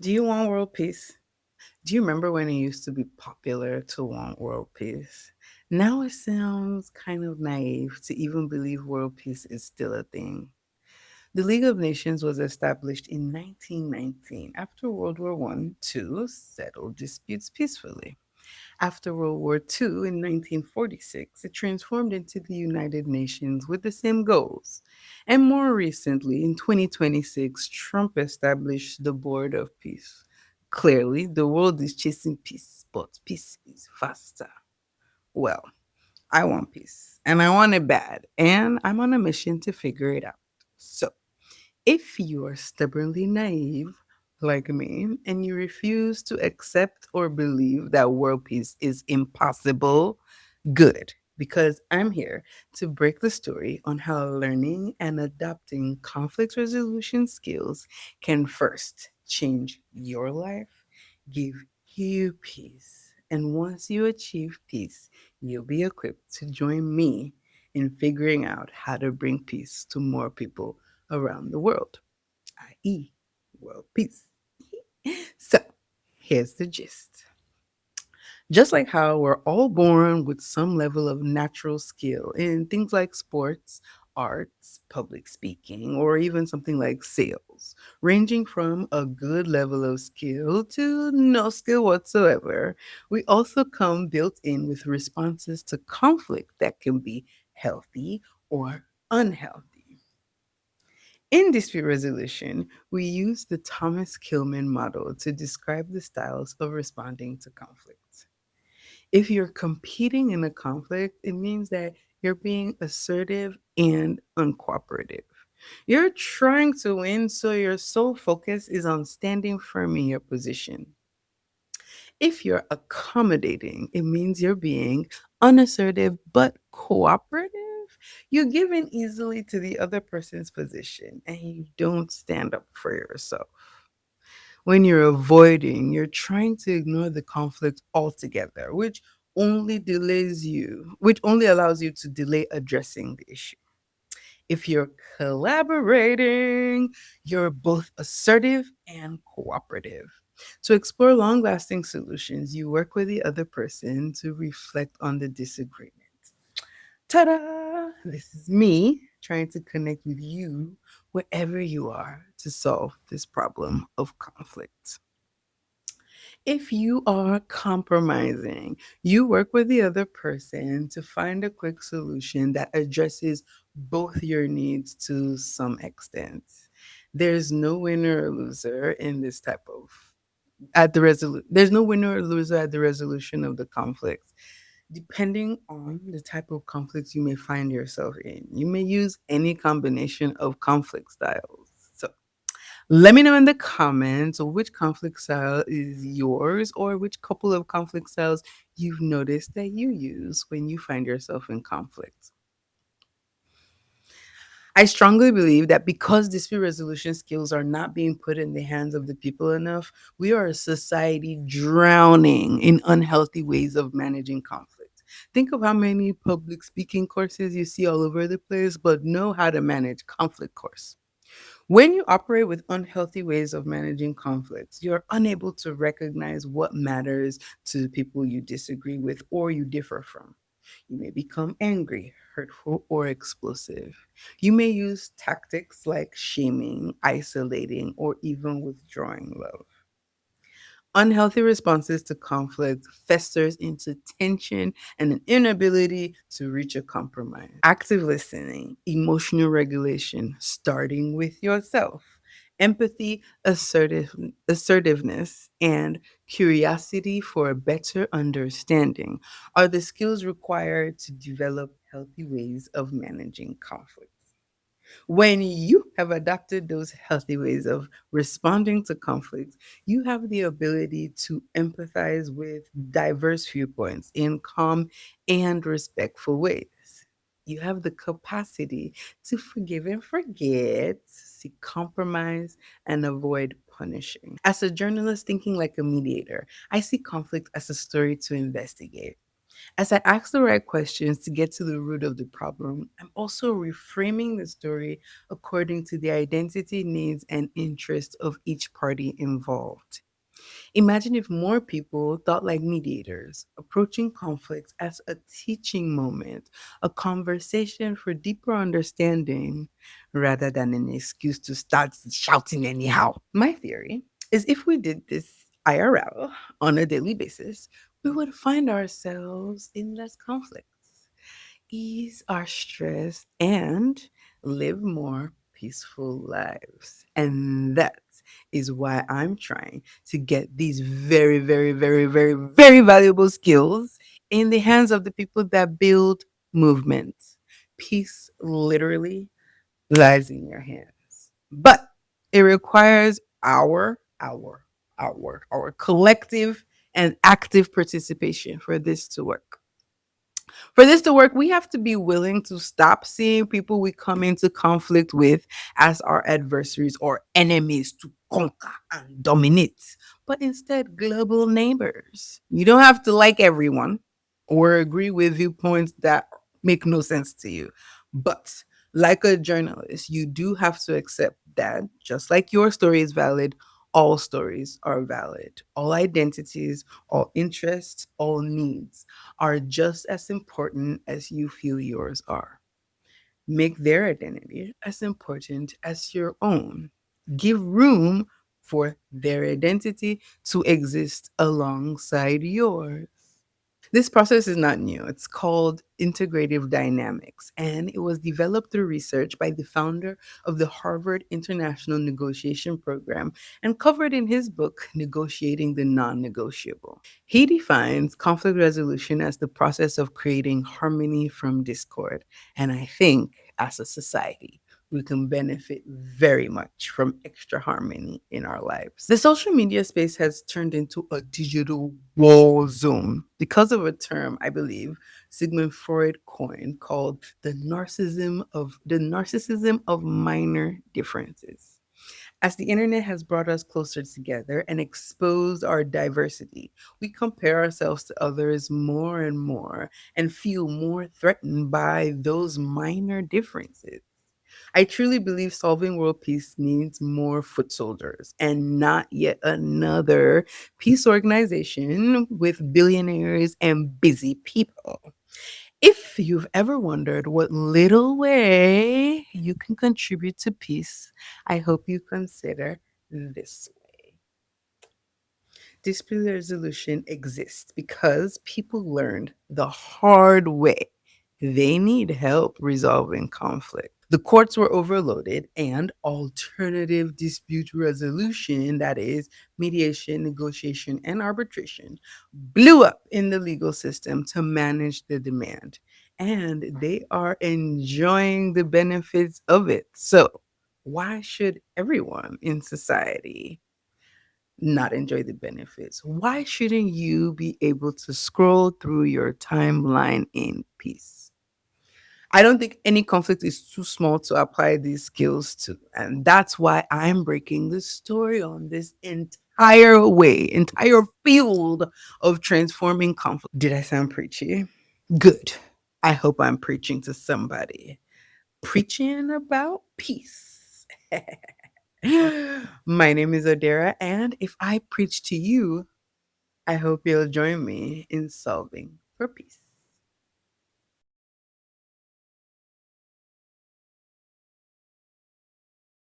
Do you want world peace? Do you remember when it used to be popular to want world peace? Now it sounds kind of naive to even believe world peace is still a thing. The League of Nations was established in 1919 after World War One to settle disputes peacefully. After World War II in 1946, it transformed into the United Nations with the same goals. And more recently, in 2026, Trump established the Board of Peace. Clearly, the world is chasing peace, but peace is faster. Well, I want peace, and I want it bad, and I'm on a mission to figure it out. So, if you are stubbornly naive like me and you refuse to accept or believe that world peace is impossible, good, because I'm here to break the story on how learning and adopting conflict resolution skills can first change your life, give you peace. And once you achieve peace, you'll be equipped to join me in figuring out how to bring peace to more people around the world, i.e., world peace. So, here's the gist. Just like how we're all born with some level of natural skill in things like sports, arts, public speaking, or even something like sales, ranging from a good level of skill to no skill whatsoever, we also come built in with responses to conflict that can be healthy or unhealthy. In dispute resolution, we use the Thomas Kilmann model to describe the styles of responding to conflict. If you're competing in a conflict, it means that you're being assertive and uncooperative. You're trying to win, so your sole focus is on standing firm in your position. If you're accommodating, it means you're being unassertive but cooperative. You give in easily to the other person's position and you don't stand up for yourself. When you're avoiding, you're trying to ignore the conflict altogether, which only allows you to delay addressing the issue. If you're collaborating, you're both assertive and cooperative. To explore long lasting solutions, you work with the other person to reflect on the disagreement. Ta da! This is me trying to connect with you wherever you are to solve this problem of conflict. If you are compromising, you work with the other person to find a quick solution that addresses both your needs to some extent. There's no winner or loser in this type of there's no winner or loser at the resolution of the conflict. Depending on the type of conflict you may find yourself in, you may use any combination of conflict styles. So let me know in the comments which conflict style is yours or which couple of conflict styles you've noticed that you use when you find yourself in conflict. I strongly believe that because dispute resolution skills are not being put in the hands of the people enough, we are a society drowning in unhealthy ways of managing conflict. Think of how many public speaking courses you see all over the place, but know how to manage conflict course. When you operate with unhealthy ways of managing conflicts, you're unable to recognize what matters to the people you disagree with or you differ from. You may become angry, hurtful, or explosive. You may use tactics like shaming, isolating, or even withdrawing love. Unhealthy responses to conflict festers into tension and an inability to reach a compromise. Active listening, emotional regulation, starting with yourself. Empathy, assertiveness, and curiosity for a better understanding are the skills required to develop healthy ways of managing conflict. When you have adopted those healthy ways of responding to conflict, you have the ability to empathize with diverse viewpoints in calm and respectful ways. You have the capacity to forgive and forget, seek compromise, and avoid punishing. As a journalist thinking like a mediator, I see conflict as a story to investigate. As I ask the right questions to get to the root of the problem, I'm also reframing the story according to the identity, needs, and interests of each party involved. Imagine if more people thought like mediators, approaching conflicts as a teaching moment, a conversation for deeper understanding, rather than an excuse to start shouting anyhow. My theory is if we did this IRL on a daily basis, we would find ourselves in less conflicts, ease our stress, and live more peaceful lives. And that is why I'm trying to get these very, very, very, very, very valuable skills in the hands of the people that build movements. Peace literally lies in your hands. But it requires our collective and active participation for this to work. For this to work, we have to be willing to stop seeing people we come into conflict with as our adversaries or enemies to conquer and dominate, but instead global neighbors. You don't have to like everyone or agree with viewpoints that make no sense to you. But like a journalist, you do have to accept that just like your story is valid, all stories are valid. All identities, all interests, all needs are just as important as you feel yours are. Make their identity as important as your own. Give room for their identity to exist alongside yours. This process is not new. It's called integrative dynamics, and it was developed through research by the founder of the Harvard International Negotiation Program and covered in his book, Negotiating the Non Negotiable. He defines conflict resolution as the process of creating harmony from discord. And I think as a society, we can benefit very much from extra harmony in our lives. The social media space has turned into a digital war zone because of a term I believe Sigmund Freud coined called the narcissism of minor differences. As the internet has brought us closer together and exposed our diversity, we compare ourselves to others more and more and feel more threatened by those minor differences. I truly believe solving world peace needs more foot soldiers and not yet another peace organization with billionaires and busy people. If you've ever wondered what little way you can contribute to peace, I hope you consider this way. Dispute resolution exists because people learned the hard way they need help resolving conflict. The courts were overloaded, and alternative dispute resolution, that is, mediation, negotiation, and arbitration, blew up in the legal system to manage the demand. And they are enjoying the benefits of it. So, why should everyone in society not enjoy the benefits? Why shouldn't you be able to scroll through your timeline in peace? I don't think any conflict is too small to apply these skills to. And that's why I'm breaking the story on this entire field of transforming conflict. Did I sound preachy? Good. I hope I'm preaching to somebody. Preaching about peace. My name is Odera, and if I preach to you, I hope you'll join me in solving for peace.